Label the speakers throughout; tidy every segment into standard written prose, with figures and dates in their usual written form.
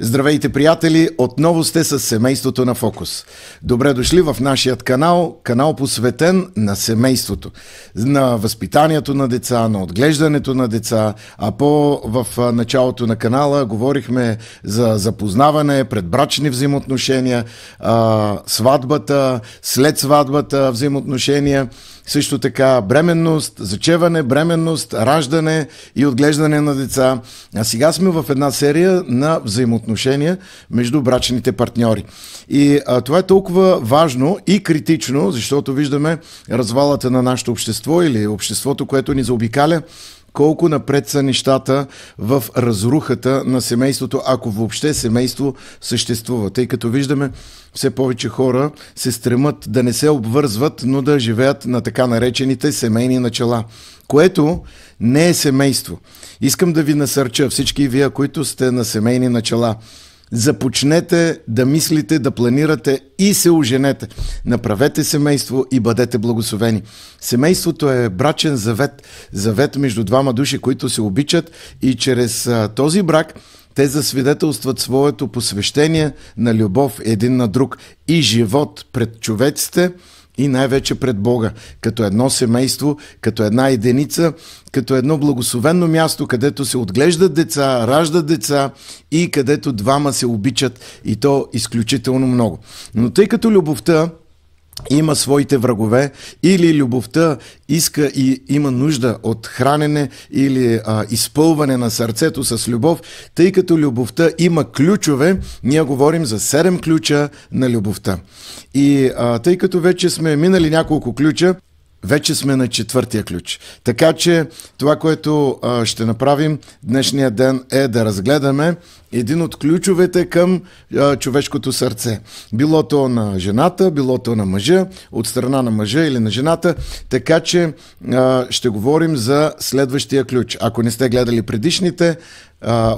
Speaker 1: Здравейте, приятели! Отново сте с семейството на Фокус. Добре дошли в нашия канал посветен на семейството, на възпитанието на деца, на отглеждането на деца, а в началото на канала говорихме за запознаване, предбрачни взаимоотношения, сватбата, след сватбата взаимоотношения, също така бременност, зачеване, бременност, раждане и отглеждане на деца. А сега сме в една серия на взаимоотношения между брачните партньори. И това е толкова важно и критично, защото виждаме развалата на нашето общество или обществото, което ни заобикаля, колко напред са нещата в разрухата на семейството, ако въобще семейство съществува. Тъй като виждаме, все повече хора се стремат да не се обвързват, но да живеят на така наречените семейни начала, което не е семейство. Искам да ви насърча, всички вие, които сте на семейни начала, започнете да мислите, да планирате и се оженете. Направете семейство и бъдете благословени. Семейството е брачен завет между двама души, които се обичат, и чрез този брак те засвидетелстват своето посвещение на любов един на друг и живот пред човеците и най-вече пред Бога, като едно семейство, като една единица, като едно благословено място, където се отглеждат деца, раждат деца и където двама се обичат, и то изключително много. Но тъй като любовта има своите врагове, или любовта иска и има нужда от хранене или изпълване на сърцето с любов, тъй като любовта има ключове, ние говорим за 7 ключа на любовта. И тъй като вече сме минали няколко ключа, вече сме на 4-тия ключ. Така че това, което ще направим днешния ден, е да разгледаме един от ключовете към човешкото сърце. Било то на жената, било то на мъжа, от страна на мъжа или на жената. Така че ще говорим за следващия ключ. Ако не сте гледали предишните,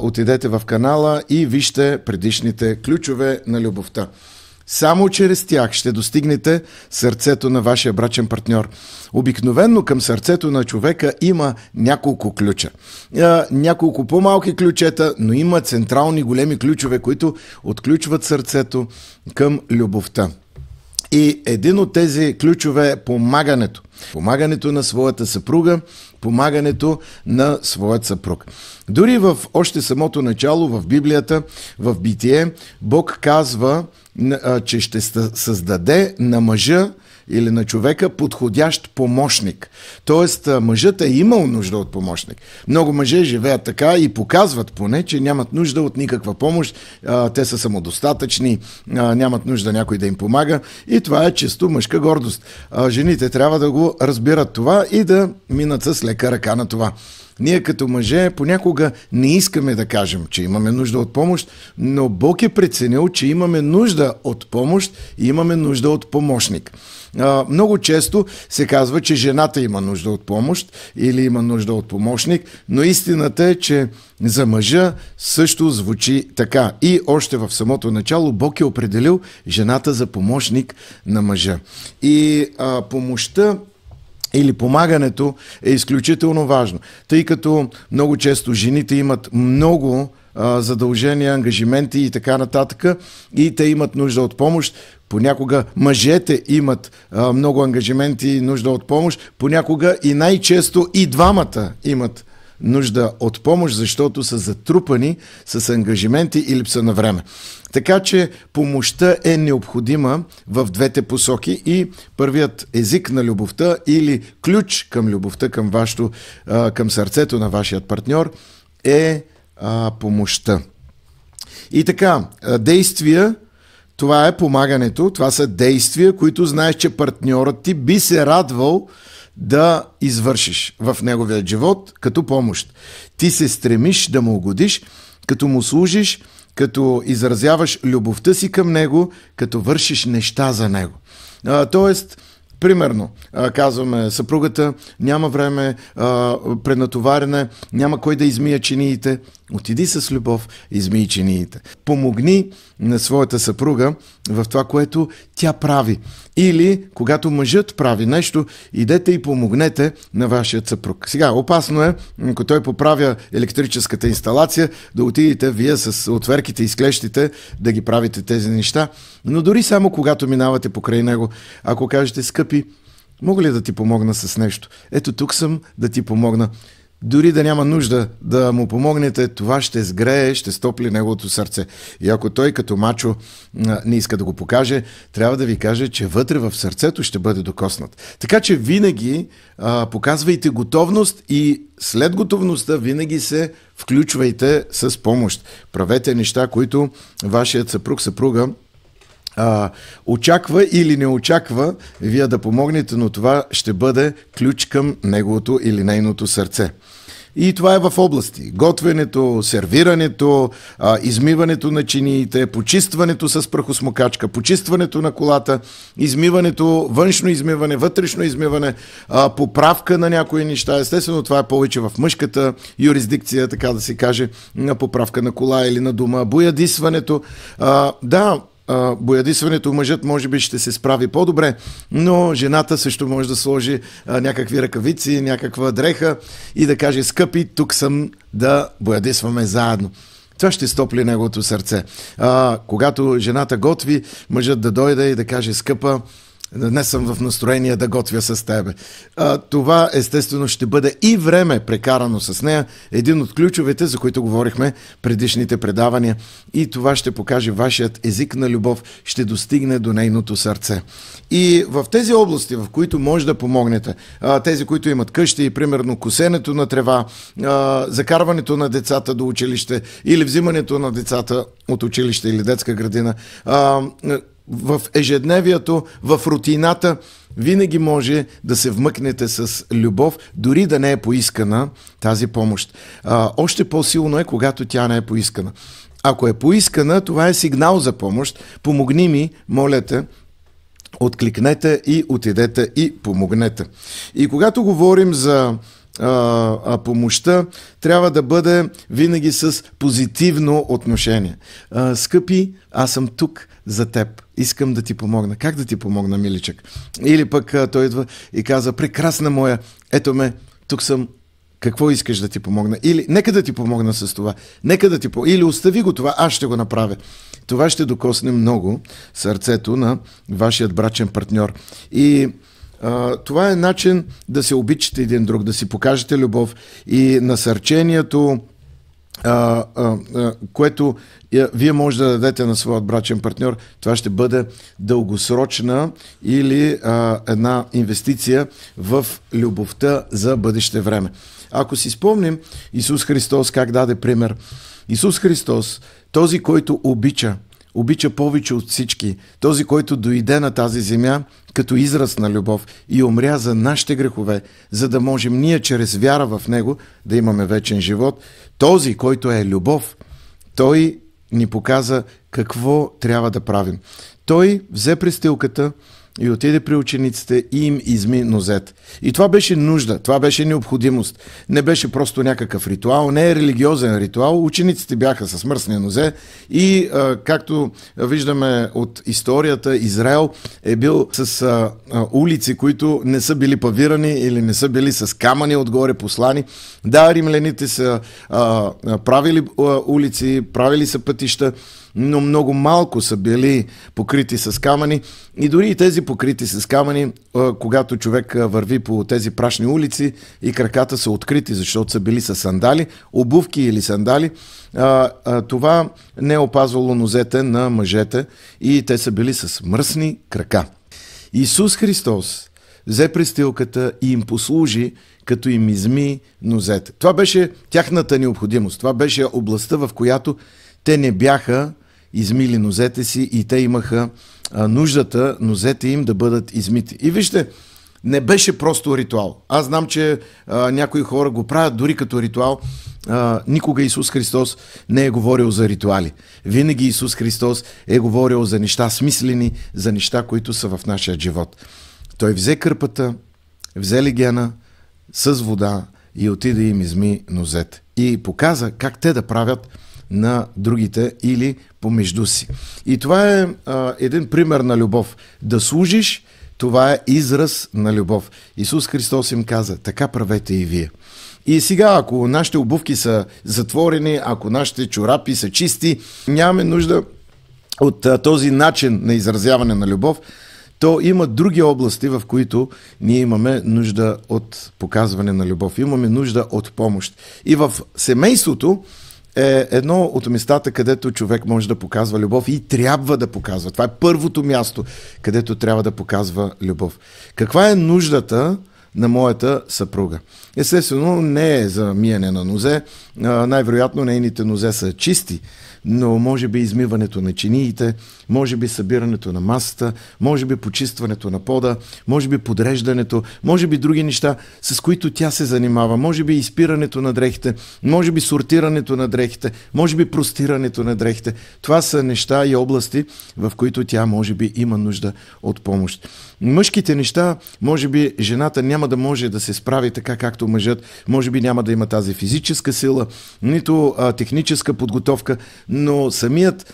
Speaker 1: отидете в канала и вижте предишните ключове на любовта. Само чрез тях ще достигнете сърцето на вашия брачен партньор. Обикновено към сърцето на човека има няколко ключа. Няколко по-малки ключета, но има централни големи ключове, които отключват сърцето към любовта. И един от тези ключове е помагането. Помагането на своята съпруга, помагането на своят съпруг. Дори в още самото начало в Библията, в Битие, Бог казва, че ще създаде на мъжа или на човека подходящ помощник. Тоест, мъжът е имал нужда от помощник. Много мъже живеят така и показват поне, че нямат нужда от никаква помощ. Те са самодостатъчни, нямат нужда някой да им помага. И това е чисто мъжка гордост. Жените трябва да го разбират това и да минат с лека ръка на това. Ние като мъже понякога не искаме да кажем, че имаме нужда от помощ, но Бог е преценил, че имаме нужда от помощ и имаме нужда от помощник. Много често се казва, че жената има нужда от помощ или има нужда от помощник, но истината е, че за мъжа също звучи така. И още в самото начало Бог е определил жената за помощник на мъжа. И помощта или помагането е изключително важно, тъй като много често жените имат много задължения, ангажименти и така нататък, и те имат нужда от помощ. Понякога мъжете имат много ангажименти и нужда от помощ, понякога и най-често и двамата имат нужда от помощ, защото са затрупани с ангажименти и липса на време. Така че помощта е необходима в двете посоки и първият език на любовта или ключ към любовта, към сърцето на вашият партньор е помощта. И така, действия, това е помагането, това са действия, които знаеш, че партньорът ти би се радвал да извършиш в неговия живот като помощ. Ти се стремиш да му угодиш, като му служиш, като изразяваш любовта си към него, като вършиш неща за него. Тоест, примерно, казваме, съпругата няма време, пренатоварене, няма кой да измие чиниите. Отиди с любов, измий чиниите. Помогни на своята съпруга в това, което тя прави. Или когато мъжът прави нещо, идете и помогнете на вашия съпруг. Сега, опасно е, ако той поправя електрическата инсталация, да отидете вие с отверките и с клещите да ги правите тези неща. Но дори само когато минавате покрай него, ако кажете: скъпи, мога ли да ти помогна с нещо? Ето, тук съм да ти помогна. Дори да няма нужда да му помогнете, това ще сгрее, ще стопли неговото сърце. И ако той като мачо не иска да го покаже, трябва да ви каже, че вътре в сърцето ще бъде докоснат. Така че винаги показвайте готовност и след готовността винаги се включвайте с помощ. Правете неща, които вашият съпруг, съпруга очаква или не очаква вие да помогнете, но това ще бъде ключ към неговото или нейното сърце. И това е в области: готвенето, сервирането, измиването на чиниите, почистването с прахосмокачка, почистването на колата, измиването, външно измиване, вътрешно измиване, поправка на някои неща. Естествено, това е повече в мъжката юрисдикция, така да се каже, на поправка на кола или на дома. Боядисването, боядисването мъжът може би ще се справи по-добре, но жената също може да сложи някакви ръкавици, някаква дреха и да каже: скъпи, тук съм да боядисваме заедно. Това ще стопли неговото сърце. Когато жената готви, мъжът да дойде и да каже: скъпа, днес съм в настроение да готвя с тебе. Това естествено ще бъде и време прекарано с нея, един от ключовете, за които говорихме предишните предавания. И това ще покаже вашият език на любов, ще достигне до нейното сърце. И в тези области, в които може да помогнете, тези, които имат къщи, примерно косенето на трева, закарването на децата до училище или взимането на децата от училище или детска градина, в ежедневието, в рутината, винаги може да се вмъкнете с любов, дори да не е поискана тази помощ. Още по-силно е, когато тя не е поискана. Ако е поискана, това е сигнал за помощ. Помогни ми, моля те, откликнете и отидете и помогнете. И когато говорим за помощта, трябва да бъде винаги с позитивно отношение. Скъпи, аз съм тук за теб. Искам да ти помогна. Как да ти помогна, миличък? Или пък той идва и каза: прекрасна моя, ето ме, тук съм. Какво искаш да ти помогна? Или нека да ти помогна с това. Нека да ти Или остави го това, аз ще го направя. Това ще докосне много сърцето на вашият брачен партньор. И това е начин да се обичате един друг, да си покажете любов и насърчението, което вие може да дадете на своят брачен партньор. Това ще бъде дългосрочна или една инвестиция в любовта за бъдеще време. Ако си спомним Исус Христос как даде пример. Исус Христос, този, който обича повече от всички, този, който дойде на тази земя като израз на любов и умря за нашите грехове, за да можем ние чрез вяра в Него да имаме вечен живот. Този, който е любов, Той ни показа какво трябва да правим. Той взе престилката и отиде при учениците и им изми нозете. И това беше нужда, това беше необходимост. Не беше просто някакъв ритуал, не е религиозен ритуал. Учениците бяха с мръсни нозе и както виждаме от историята, Израел е бил с улици, които не са били павирани или не са били с камъни отгоре послани. Да, римляните са правили улици, правили са пътища, но много малко са били покрити с камъни. И дори и тези покрити с камъни, когато човек върви по тези прашни улици и краката са открити, защото са били с сандали, обувки или сандали, това не е опазвало нозете на мъжете и те са били с мръсни крака. Исус Христос взе престилката и им послужи, като им изми нозете. Това беше тяхната необходимост. Това беше областта, в която те не бяха измили нозете си и те имаха нуждата нозете им да бъдат измити. И вижте, не беше просто ритуал. Аз знам, че някои хора го правят дори като ритуал. Никога Исус Христос не е говорил за ритуали. Винаги Исус Христос е говорил за неща смислени, за неща, които са в нашия живот. Той взе кърпата, взе легена с вода и отиде им изми нозете. И показа как те да правят на другите или помежду си. И това е един пример на любов. Да служиш, това е израз на любов. Исус Христос им каза, така правете и вие. И сега, ако нашите обувки са затворени, ако нашите чорапи са чисти, нямаме нужда от този начин на изразяване на любов, то има други области, в които ние имаме нужда от показване на любов. Имаме нужда от помощ. И в семейството е едно от местата, където човек може да показва любов и трябва да показва. Това е първото място, където трябва да показва любов. Каква е нуждата на моята съпруга? Естествено, не е за миене на нозе. Най-вероятно нейните нозе са чисти, но може би измиването на чиниите, може би събирането на масата, може би почистването на пода, може би подреждането, може би други неща, с които тя се занимава, може би изпирането на дрехите, може би сортирането на дрехите, може би простирането на дрехите. Това са неща и области, в които тя може би има нужда от помощ. Мъжките неща, може би жената няма да може да се справи така както мъжът, може би няма да има тази физическа сила, нито техническа подготовка, но самият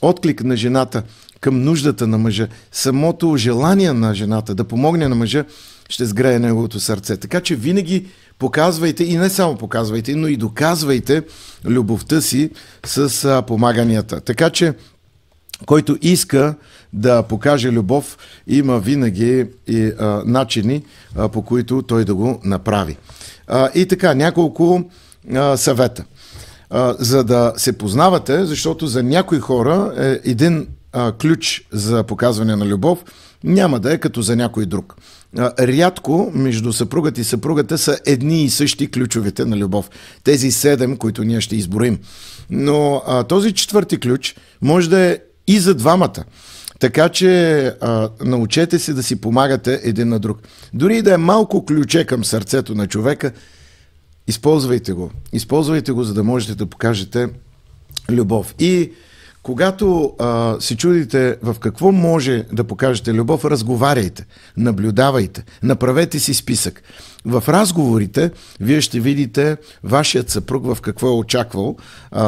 Speaker 1: отклик на жената към нуждата на мъжа, самото желание на жената да помогне на мъжа, ще сгрее неговото сърце. Така че винаги показвайте, и не само показвайте, но и доказвайте любовта си с помаганията. Така че който иска да покаже любов, има винаги и начини, по които той да го направи. И така, няколко съвета. За да се познавате, защото за някои хора един ключ за показване на любов няма да е като за някой друг. Рядко между съпругата и съпругата са едни и същи ключовете на любов. Тези 7, които ние ще изброим. Но този четвърти ключ може да е и за двамата. Така че научете се да си помагате един на друг. Дори и да е малко ключе към сърцето на човека, използвайте го. Използвайте го, за да можете да покажете любов. И когато се чудите в какво може да покажете любов, разговаряйте, наблюдавайте, направете си списък. В разговорите вие ще видите вашият съпруг в какво е очаквал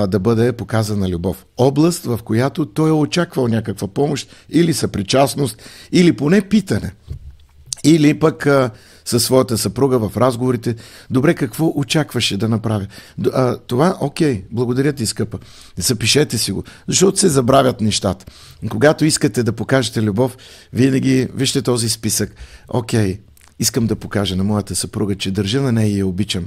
Speaker 1: да бъде показана любов. Област, в която той е очаквал някаква помощ или съпричастност, или поне питане. Или пък със своята съпруга в разговорите, добре, какво очакваше да направя? Това, окей, благодаря ти, скъпа. Запишете си го, защото се забравят нещата. Когато искате да покажете любов, винаги вижте този списък. Окей, искам да покажа на моята съпруга, че държа на нея и я обичам.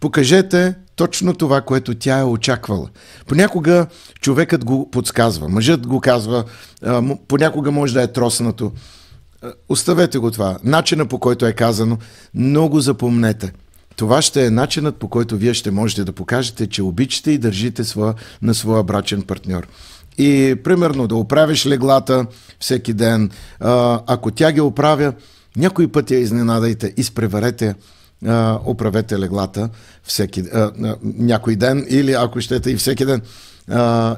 Speaker 1: Покажете точно това, което тя е очаквала. Понякога човекът го подсказва, мъжът го казва, понякога може да е троснато. Оставете го това. Начинът, по който е казано, много запомнете. Това ще е начинът, по който вие ще можете да покажете, че обичате и държите на своя брачен партньор. И примерно да оправиш леглата всеки ден. Ако тя ги оправя, някой път я изненадайте, изпреварете, оправете леглата някой ден, или ако щете и всеки ден.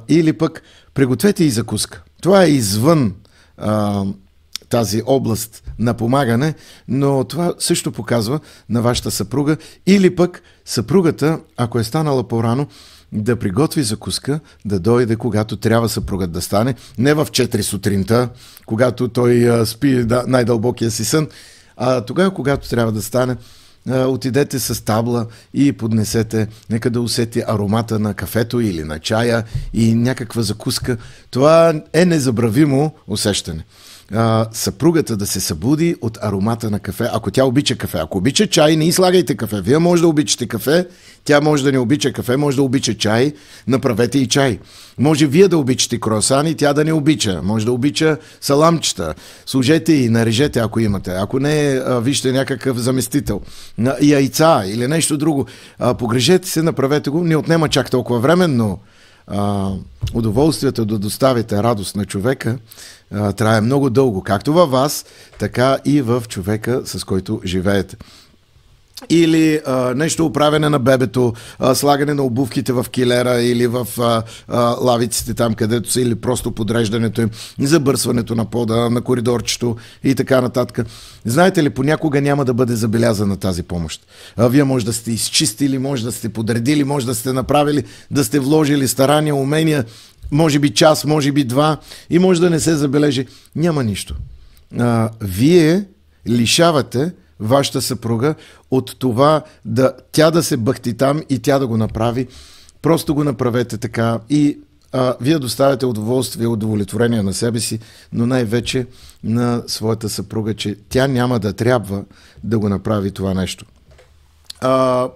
Speaker 1: Или пък пригответе и закуска. Това е извън тази област на помагане, но това също показва на вашата съпруга, или пък съпругата, ако е станала по-рано, да приготви закуска, да дойде, когато трябва съпругът да стане, не в 4 сутринта, когато той спи най-дълбокия си сън, а тогава, когато трябва да стане, отидете с табла и поднесете, нека да усети аромата на кафето или на чая и някаква закуска. Това е незабравимо усещане. Съпругата да се събуди от аромата на кафе, ако тя обича кафе. Ако обича чай, не излагайте кафе. Вие може да обичате кафе, тя може да не обича кафе, може да обича чай, направете и чай. Може вие да обичате круасани, тя да не обича. Може да обича саламчета. Служете и нарежете, ако имате. Ако не, вижте някакъв заместител. Яйца или нещо друго. Погрежете се, направете го. Не отнема чак толкова време, но удоволствието да доставите радост на човека трае много дълго, както във вас, така и в човека, с който живеете. или нещо оправяне на бебето, слагане на обувките в килера или в лавиците там, където са, или просто подреждането им, забърсването на пода, на коридорчето и така нататък. Знаете ли, понякога няма да бъде забелязана тази помощ. Вие може да сте изчистили, може да сте подредили, може да сте направили, да сте вложили старания, умения, може би час, може би два, и може да не се забележи. Няма нищо. Вие лишавате вашата съпруга от това тя да се бъхти там и тя да го направи. Просто го направете така и вие доставяте удоволствие и удовлетворение на себе си, но най-вече на своята съпруга, че тя няма да трябва да го направи това нещо.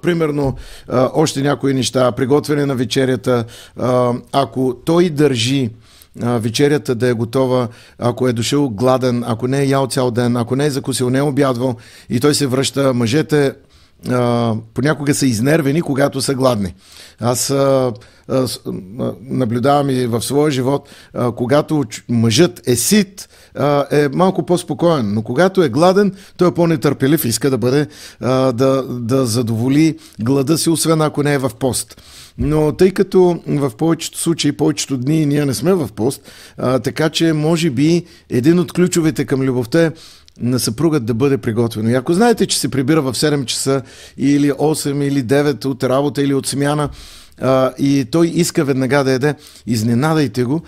Speaker 1: Примерно, още някои неща, приготвяне на вечерята, ако той държи вечерята да е готова, ако е дошъл гладен, ако не е ял цял ден, ако не е закусил, не е обядвал и той се връща, мъжете понякога са изнервени, когато са гладни. Аз наблюдавам и в своя живот, когато мъжът е сит, е малко по-спокоен, но когато е гладен, той е по-нетърпелив, иска да бъде, да задоволи глада си, освен ако не е в пост. Но тъй като в повечето случаи, повечето дни ние не сме в пост, така че може би един от ключовете към любовта е на съпругът да бъде приготвено. И ако знаете, че се прибира в 7 часа или 8 или 9 от работа или от смяна и той иска веднага да яде, изненадайте го.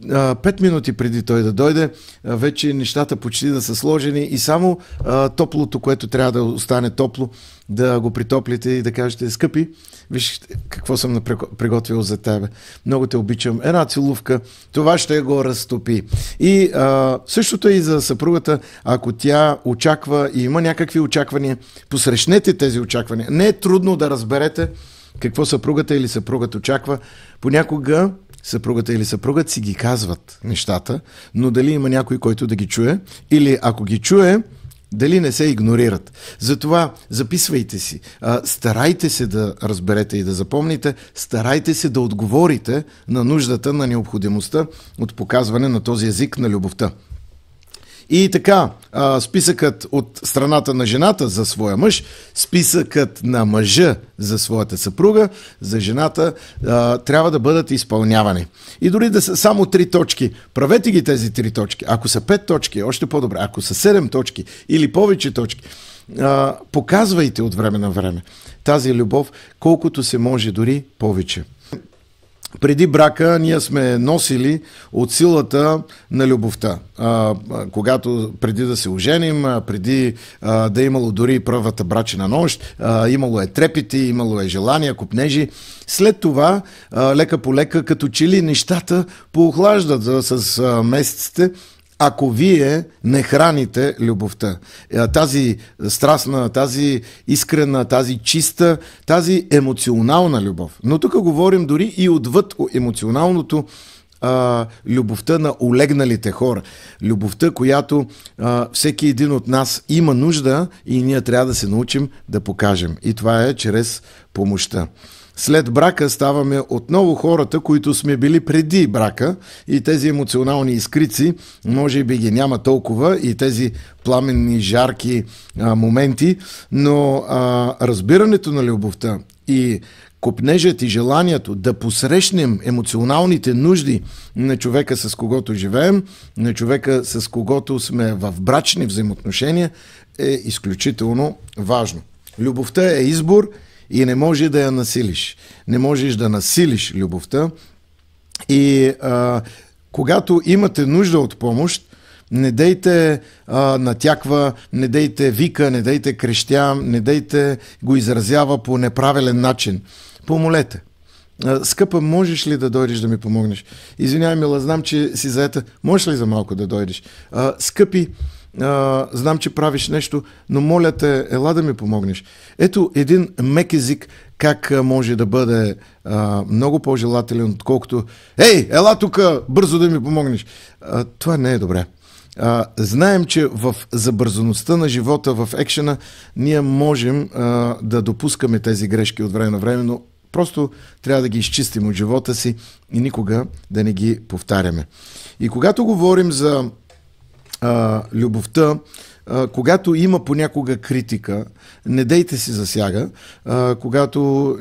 Speaker 1: 5 минути преди той да дойде, вече нещата почти да са сложени и само топлото, което трябва да остане топло, да го притоплите и да кажете: скъпи, виж какво съм приготвил за тебе. Много те обичам. Една целувка, това ще го разтопи. И същото е и за съпругата. Ако тя очаква и има някакви очаквания, посрещнете тези очаквания. Не е трудно да разберете какво съпругата или съпругът очаква. Понякога съпругата или съпругът си ги казват нещата, но дали има някой, който да ги чуе, или ако ги чуе, дали не се игнорират. Затова записвайте си, старайте се да разберете и да запомните, старайте се да отговорите на нуждата, на необходимостта от показване на този език на любовта. И така, списъкът от страната на жената за своя мъж, списъкът на мъжа за своята съпруга, за жената, трябва да бъдат изпълнявани. И дори да са само 3 точки, правете ги тези 3 точки. Ако са 5 точки, още по-добре. Ако са 7 точки или повече точки, показвайте от време на време тази любов, колкото се може, дори повече. Преди брака ние сме носили от силата на любовта. Когато преди да се оженим, преди да е имало дори първата брачна нощ, имало е трепети, имало е желания, копнежи. След това, лека по лека, като че ли нещата поохлаждат с месеците, ако вие не храните любовта. Тази страстна, тази искрена, тази чиста, тази емоционална любов. Но тук говорим дори и отвъд емоционалното, любовта на олегналите хора. Любовта, която всеки един от нас има нужда и ние трябва да се научим да покажем. И това е чрез помощта. След брака ставаме отново хората, които сме били преди брака, и тези емоционални искрици може би ги няма толкова, и тези пламенни, жарки моменти, но разбирането на любовта и копнежът и желанието да посрещнем емоционалните нужди на човека, с когото живеем, на човека, с когото сме в брачни взаимоотношения, е изключително важно. Любовта е избор и не може да я насилиш. Не можеш да насилиш любовта. И когато имате нужда от помощ, не дейте натяква, не дейте вика, не дейте крещя, не дейте го изразява по неправилен начин. Помолете. Скъпа, можеш ли да дойдеш да ми помогнеш? Извинявай, мила, знам, че си заета. Можеш ли за малко да дойдеш? Скъпи, знам, че правиш нещо, но моля те, ела да ми помогнеш. Ето един мек език как може да бъде много по-желателен, отколкото ей, ела тук, бързо да ми помогнеш. Това не е добре. Знаем, че в забързаността на живота, в екшена, ние можем да допускаме тези грешки от време на време, но просто трябва да ги изчистим от живота си и никога да не ги повтаряме. И когато говорим за любовта, когато има понякога критика, не дейте си засяга, когато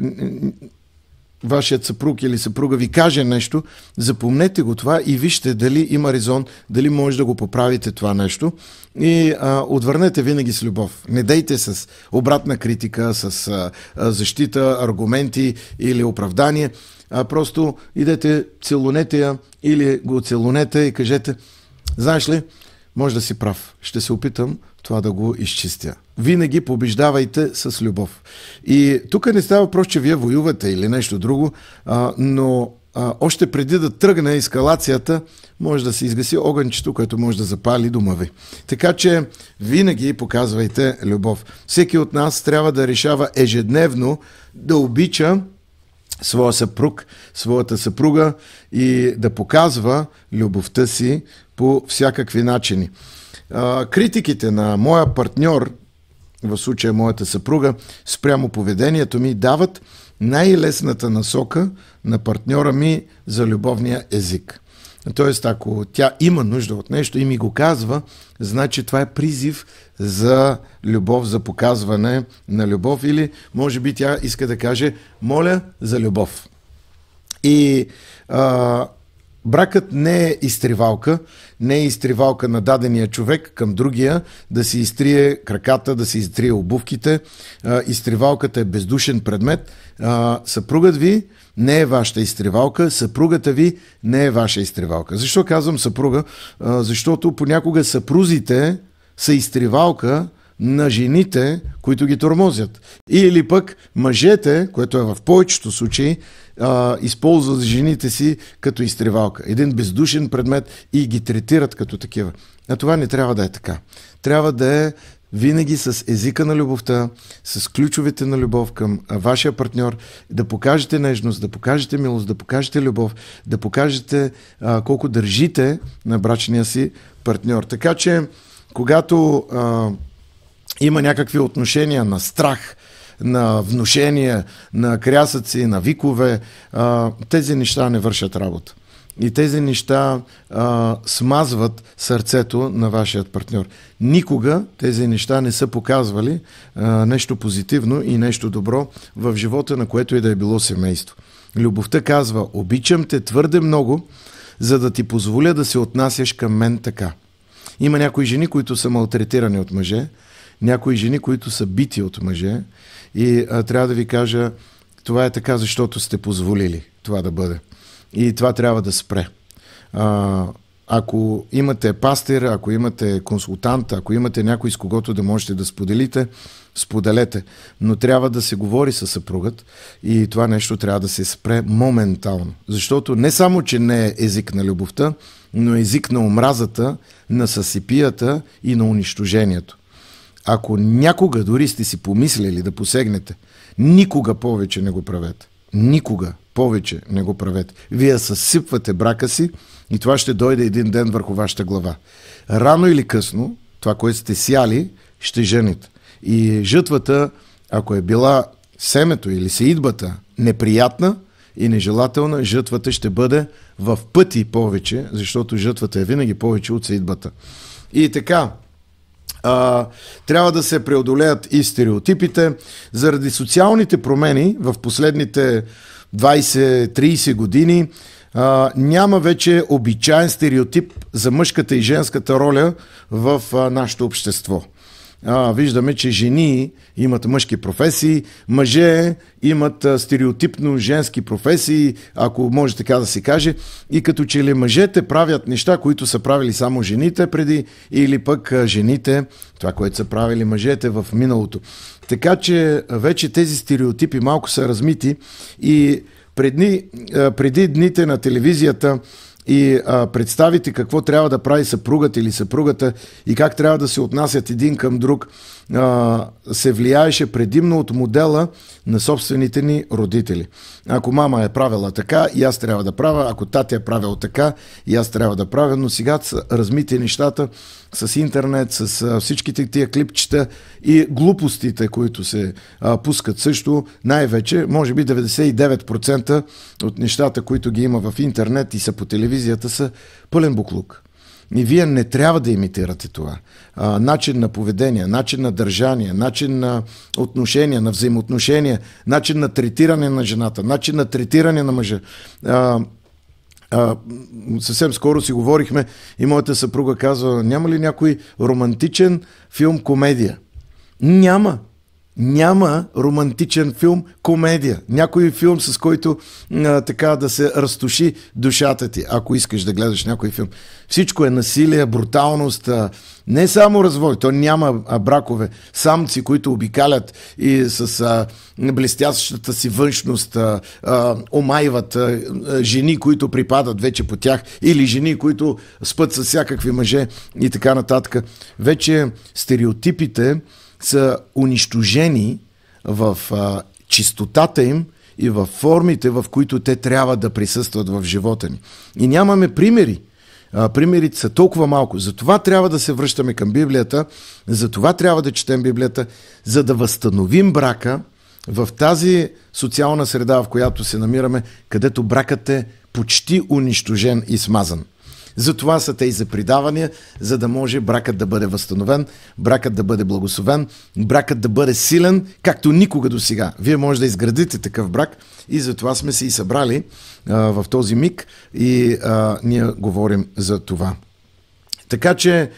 Speaker 1: вашият съпруг или съпруга ви каже нещо, запомнете го това и вижте дали има резон, дали може да го поправите това нещо и отвърнете винаги с любов. Не дейте с обратна критика, с защита, аргументи или оправдание, просто идете, целунете я или го целунете и кажете: знаеш ли, може да си прав, ще се опитам това да го изчистя. Винаги побеждавайте с любов. И тук не става въпрос, че вие воювате или нещо друго, но още преди да тръгне ескалацията, може да се изгаси огънчето, което може да запали дома ви. Така че винаги показвайте любов. Всеки от нас трябва да решава ежедневно да обича своя съпруг, своята съпруга и да показва любовта си по всякакви начини. Критиките на моя партньор, в случая моята съпруга, спрямо поведението ми, дават най-лесната насока на партньора ми за любовния език. Тоест, ако тя има нужда от нещо и ми го казва, значи това е призив за любов, за показване на любов, или може би тя иска да каже: моля за любов. И бракът не е изтривалка, не е изтривалка на дадения човек към другия, да си изтрие краката, да си изтрие обувките. Изтривалката е бездушен предмет. Съпругът ви не е вашата изтривалка, съпругата ви не е ваша изтривалка. Защо казвам съпруга? Защото понякога съпрузите са изтривалка на жените, които ги тормозят. Или пък мъжете, което е в повечето случаи, използват жените си като изтривалка. Един бездушен предмет и ги третират като такива. А това не трябва да е така. Трябва да е винаги с езика на любовта, с ключовете на любов към вашия партньор, да покажете нежност, да покажете милост, да покажете любов, да покажете колко държите на брачния си партньор. Така че, когато има някакви отношения на страх, на внушения, на крясъци, на викове, тези неща не вършат работа. И тези неща смазват сърцето на вашият партньор. Никога тези неща не са показвали нещо позитивно и нещо добро в живота, на което и да е било семейство. Любовта казва: обичам те твърде много, за да ти позволя да се отнасяш към мен така. Има някои жени, които са малтретирани от мъже, някои жени, които са бити от мъже, и трябва да ви кажа: това е така, защото сте позволили това да бъде. И това трябва да спре. Ако имате пастир, ако имате консултант, ако имате някой, с когото да можете да споделите, споделете. Но трябва да се говори със съпругът и това нещо трябва да се спре моментално. Защото не само, че не е език на любовта, но е език на омразата, на съсипията и на унищожението. Ако някога дори сте си помислили да посегнете, никога повече не го правете. Никога повече не го правете. Вие съсипвате брака си и това ще дойде един ден върху вашата глава. Рано или късно, това, което сте сяли, ще жените. И жътвата, ако е била семето или сеидбата неприятна и нежелателна, жътвата ще бъде в пъти повече, защото жътвата е винаги повече от сеидбата. И така, трябва да се преодолеят и стереотипите. Заради социалните промени в последните 20-30 години няма вече обичаен стереотип за мъжката и женската роля в нашето общество. Виждаме, че жени имат мъжки професии, мъже имат стереотипно женски професии, ако може така да се каже, и като че ли мъжете правят неща, които са правили само жените преди, или пък жените, това, което са правили мъжете в миналото. Така че вече тези стереотипи малко са размити и преди дните на телевизията и представите какво трябва да прави съпругът или съпругата и как трябва да се отнасят един към друг, се влияеше предимно от модела на собствените ни родители. Ако мама е правила така, и аз трябва да правя, ако тати е правил така, и аз трябва да правя, но сега са размити нещата с интернет, с всичките тия клипчета и глупостите, които се пускат също, най-вече, може би 99% от нещата, които ги има в интернет и са по телевизията, са пълен буклук. И вие не трябва да имитирате това. Начин на поведение, начин на държание, начин на отношения, на взаимоотношения, начин на третиране на жената, начин на третиране на мъжа. Съвсем скоро си говорихме и моята съпруга казва, няма ли някой романтичен филм комедия? Няма романтичен филм комедия. Някой филм, с който така да се разтуши душата ти, ако искаш да гледаш някой филм. Всичко е насилие, бруталност, не само развой, то няма бракове, самци, които обикалят и с блестящата си външност омайват жени, които припадат вече по тях, или жени, които спът с всякакви мъже и така нататък. Вече стереотипите са унищожени в чистотата им и в формите, в които те трябва да присъстват в живота ни. И нямаме примери. Примерите са толкова малко. Затова трябва да се връщаме към Библията, затова трябва да четем Библията, за да възстановим брака в тази социална среда, в която се намираме, където бракът е почти унищожен и смазан. Затова са тези предавания, за да може бракът да бъде възстановен, бракът да бъде благословен, бракът да бъде силен, както никога до сега. Вие може да изградите такъв брак и затова сме се и събрали в този миг и ние говорим за това. Така че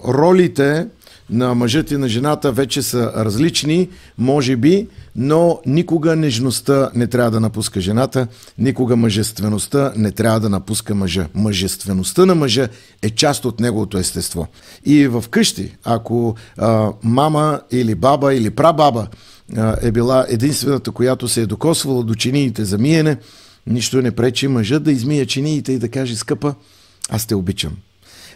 Speaker 1: ролите на мъжът и на жената вече са различни, може би, но никога нежността не трябва да напуска жената, никога мъжествеността не трябва да напуска мъжа. Мъжествеността на мъжа е част от неговото естество. И в къщи, ако мама или баба или прабаба е била единствената, която се е докосвала до чиниите за миене, нищо не пречи мъжът да измие чиниите и да каже, скъпа, аз те обичам.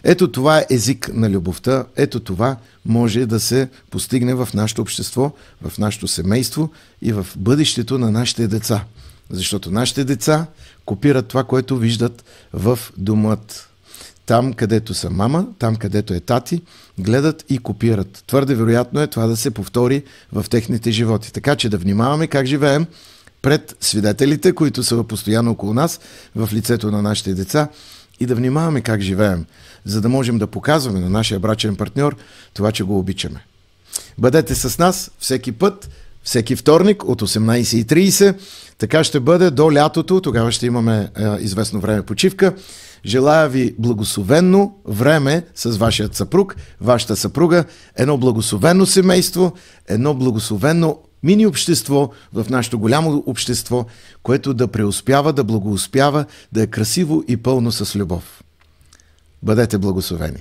Speaker 1: Ето това е език на любовта, ето това може да се постигне в нашето общество, в нашето семейство и в бъдещето на нашите деца. Защото нашите деца копират това, което виждат в домът. Там, където са мама, там, където е тати, гледат и копират. Твърде вероятно е това да се повтори в техните животи. Така че да внимаваме как живеем пред свидетелите, които са постоянно около нас, в лицето на нашите деца, и да внимаваме как живеем, за да можем да показваме на нашия брачен партньор това, че го обичаме. Бъдете с нас всеки път, всеки вторник от 18:30. Така ще бъде до лятото, тогава ще имаме известно време почивка. Желая ви благословенно време с вашият съпруг, вашата съпруга, едно благословено семейство, едно благословено мини общество в нашето голямо общество, което да преуспява, да благоуспява, да е красиво и пълно с любов. Бъдете благословени!